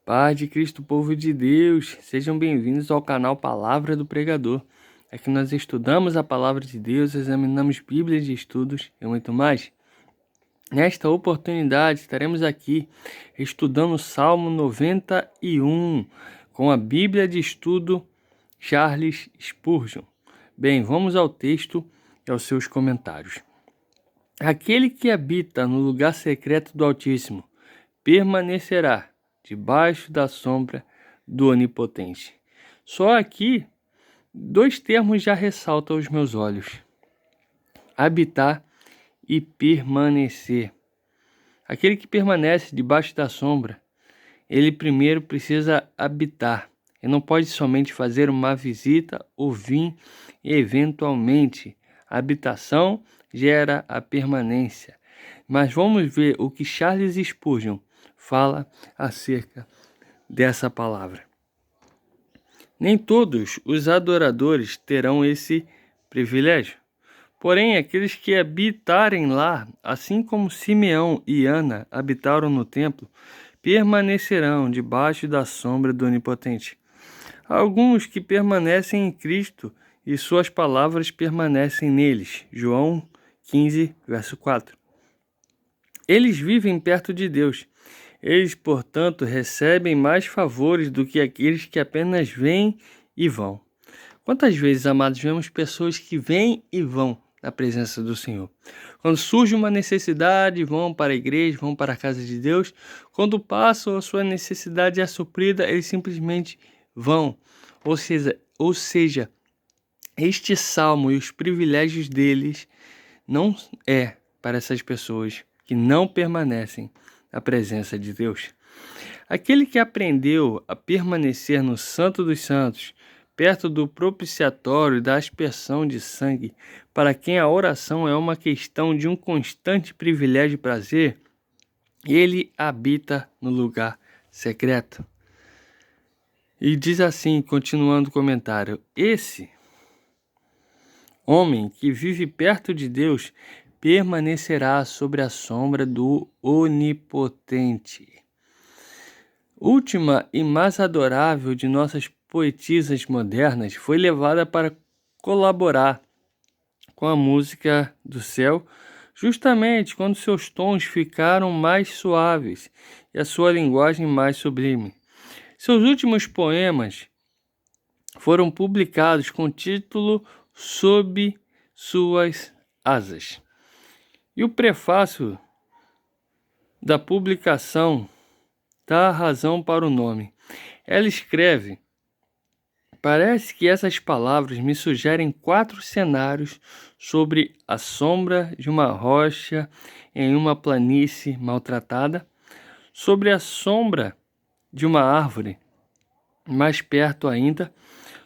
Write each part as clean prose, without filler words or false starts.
Paz de Cristo, povo de Deus, sejam bem-vindos ao canal Palavra do Pregador. Aqui nós estudamos a Palavra de Deus, examinamos Bíblias de estudos e muito mais. Nesta oportunidade estaremos aqui estudando o Salmo 91 com a Bíblia de Estudo Charles Spurgeon. Bem, vamos ao texto e aos seus comentários. Aquele que habita no lugar secreto do Altíssimo permanecerá debaixo da sombra do Onipotente. Só aqui, dois termos já ressaltam aos meus olhos: habitar e permanecer. Aquele que permanece debaixo da sombra, ele primeiro precisa habitar. Ele não pode somente fazer uma visita ou vir eventualmente. A habitação gera a permanência. Mas vamos ver o que Charles Spurgeon fala acerca dessa palavra. Nem todos os adoradores terão esse privilégio. Porém, aqueles que habitarem lá, assim como Simeão e Ana habitaram no templo, permanecerão debaixo da sombra do Onipotente. Alguns que permanecem em Cristo e suas palavras permanecem neles. João 15, verso 4. Eles vivem perto de Deus. Eles, portanto, recebem mais favores do que aqueles que apenas vêm e vão. Quantas vezes, amados, vemos pessoas que vêm e vão na presença do Senhor? Quando surge uma necessidade, vão para a igreja, vão para a casa de Deus. Quando passam, a sua necessidade é suprida, eles simplesmente vão. Ou seja, este salmo e os privilégios deles não é para essas pessoas que não permanecem na presença de Deus. Aquele que aprendeu a permanecer no Santo dos Santos, perto do propiciatório e da aspersão de sangue, para quem a oração é uma questão de um constante privilégio e prazer, ele habita no lugar secreto. E diz assim, continuando o comentário: esse homem que vive perto de Deus permanecerá sobre a sombra do Onipotente. Última e mais adorável de nossas poetisas modernas, foi levada para colaborar com a música do céu, justamente quando seus tons ficaram mais suaves e a sua linguagem mais sublime. Seus últimos poemas foram publicados com o título Sob Suas Asas. E o prefácio da publicação dá a razão para o nome. Ela escreve: parece que essas palavras me sugerem 4 cenários sobre a sombra de uma rocha em uma planície maltratada, sobre a sombra de uma árvore, mais perto ainda,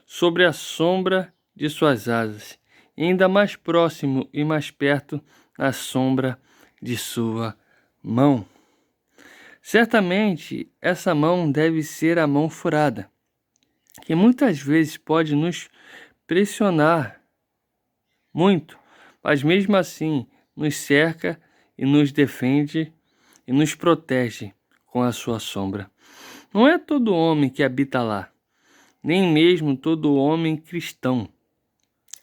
sobre a sombra de suas asas, e ainda mais próximo e mais perto, na sombra de sua mão. Certamente, essa mão deve ser a mão furada, que muitas vezes pode nos pressionar muito, mas mesmo assim nos cerca e nos defende e nos protege com a sua sombra. Não é todo homem que habita lá, nem mesmo todo homem cristão.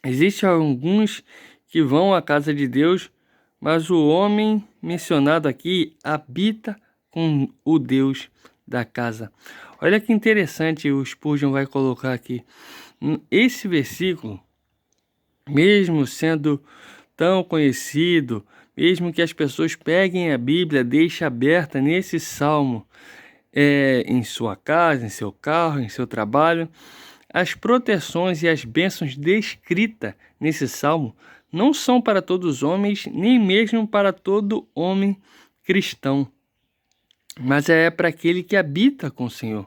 Existem alguns que vão à casa de Deus, mas o homem mencionado aqui habita com o Deus da casa. Olha que interessante, o Spurgeon vai colocar aqui. Esse versículo, mesmo sendo tão conhecido, mesmo que as pessoas peguem a Bíblia, deixem aberta nesse salmo, em sua casa, em seu carro, em seu trabalho, as proteções e as bênçãos descritas nesse salmo não são para todos os homens, nem mesmo para todo homem cristão, mas é para aquele que habita com o Senhor,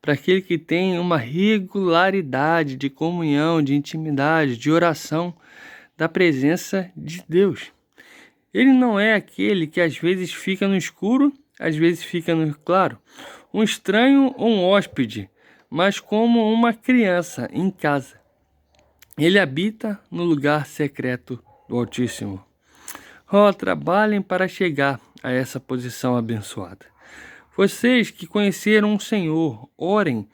para aquele que tem uma regularidade de comunhão, de intimidade, de oração, da presença de Deus. Ele não é aquele que às vezes fica no escuro, às vezes fica no claro, um estranho ou um hóspede, mas como uma criança em casa. Ele habita no lugar secreto do Altíssimo. Trabalhem para chegar a essa posição abençoada. Vocês que conheceram o Senhor, orem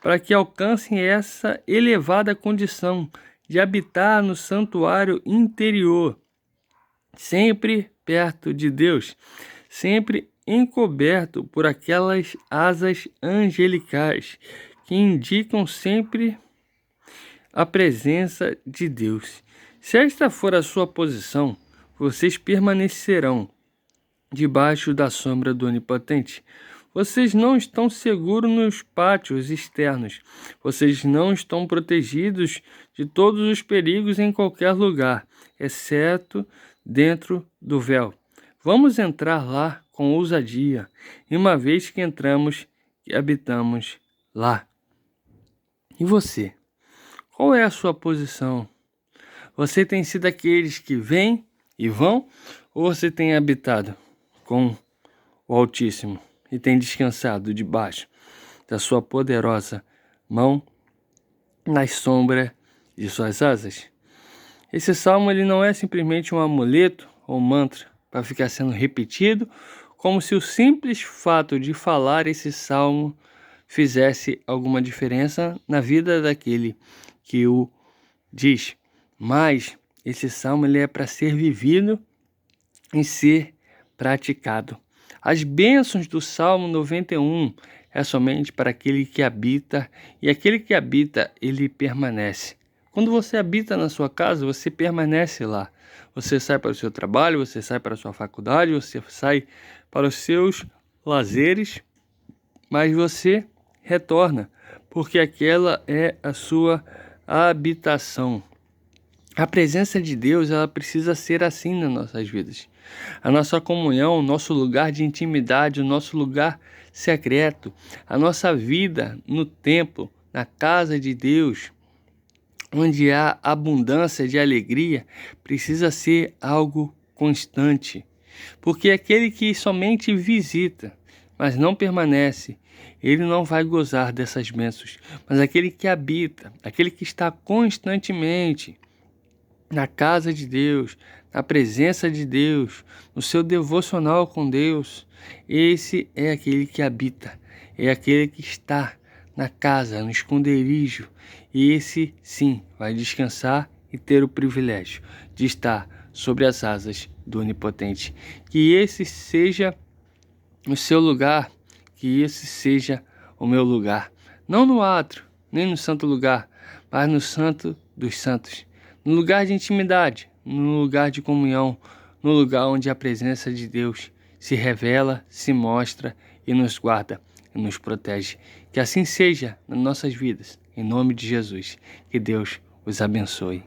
para que alcancem essa elevada condição de habitar no santuário interior, sempre perto de Deus, sempre encoberto por aquelas asas angelicais que indicam sempre a presença de Deus. Se esta for a sua posição, vocês permanecerão debaixo da sombra do Onipotente. Vocês não estão seguros nos pátios externos. Vocês não estão protegidos de todos os perigos em qualquer lugar, exceto dentro do véu. Vamos entrar lá com ousadia, e uma vez que entramos e habitamos lá. E você? Qual é a sua posição? Você tem sido aqueles que vêm e vão, ou você tem habitado com o Altíssimo e tem descansado debaixo da sua poderosa mão nas sombras de suas asas? Esse salmo ele não é simplesmente um amuleto ou mantra para ficar sendo repetido, como se o simples fato de falar esse salmo fizesse alguma diferença na vida daquele que o diz. Mas esse salmo ele é para ser vivido e ser praticado. As bênçãos do Salmo 91 é somente para aquele que habita, e aquele que habita, ele permanece. Quando você habita na sua casa, você permanece lá. Você sai para o seu trabalho, você sai para a sua faculdade, você sai para os seus lazeres, mas você retorna, porque aquela é a sua habitação. A presença de Deus, ela precisa ser assim nas nossas vidas. A nossa comunhão, o nosso lugar de intimidade, o nosso lugar secreto, a nossa vida no templo, na casa de Deus, onde há abundância de alegria, precisa ser algo constante. Porque aquele que somente visita, mas não permanece, ele não vai gozar dessas bênçãos. Mas aquele que habita, aquele que está constantemente na casa de Deus, na presença de Deus, no seu devocional com Deus, esse é aquele que habita, é aquele que está na casa, no esconderijo, e esse sim vai descansar e ter o privilégio de estar sobre as asas do Onipotente. Que esse seja o seu lugar, que esse seja o meu lugar, não no átrio, nem no santo lugar, mas no santo dos santos, no lugar de intimidade, no lugar de comunhão, no lugar onde a presença de Deus se revela, se mostra e nos guarda e nos protege. Que assim seja nas nossas vidas, em nome de Jesus. Que Deus os abençoe.